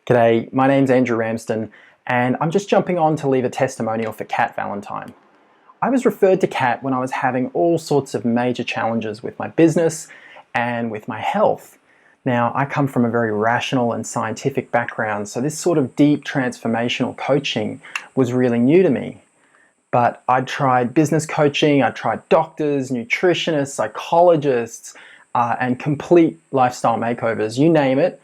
G'day, my name's Andrew Ramsden, and I'm just jumping on to leave a testimonial for Kat Valentine. I was referred to Kat when I was having all sorts of major challenges with my business and with my health. Now, I come from a very rational and scientific background, so this sort of deep transformational coaching was really new to me. But I'd tried business coaching, I'd tried doctors, nutritionists, psychologists, and complete lifestyle makeovers. You name it,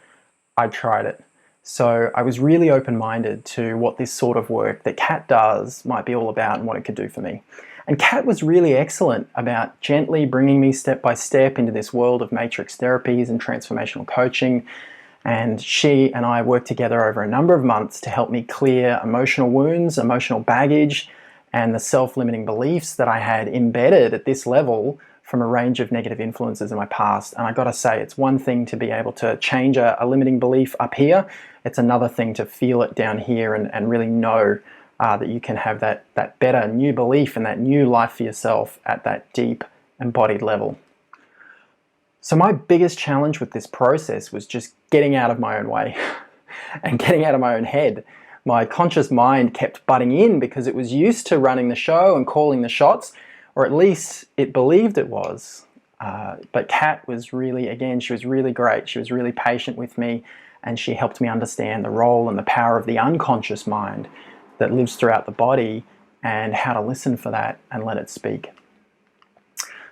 I tried it. So I was really open-minded to what this sort of work that Kat does might be all about and what it could do for me. And Kat was really excellent about gently bringing me step by step into this world of matrix therapies and transformational coaching. And she and I worked together over a number of months to help me clear emotional wounds, emotional baggage, and the self-limiting beliefs that I had embedded at this level from a range of negative influences in my past. And I gotta say, it's one thing to be able to change a limiting belief up here. It's another thing to feel it down here and really know that you can have that better new belief and that new life for yourself at that deep embodied level. So my biggest challenge with this process was just getting out of my own way and getting out of my own head. My conscious mind kept butting in because it was used to running the show and calling the shots, or at least it believed it was. But Kat was really, again, she was really great. She was really patient with me, and she helped me understand the role and the power of the unconscious mind that lives throughout the body and how to listen for that and let it speak.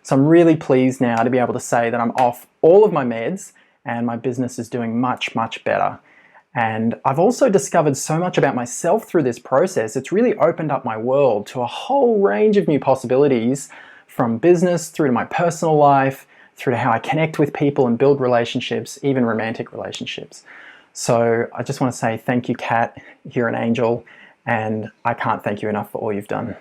So I'm really pleased now to be able to say that I'm off all of my meds and my business is doing much, much better. And I've also discovered so much about myself through this process. It's really opened up my world to a whole range of new possibilities, from business through to my personal life, through to how I connect with people and build relationships, even romantic relationships. So I just want to say thank you, Kat. You're an angel, and I can't thank you enough for all you've done.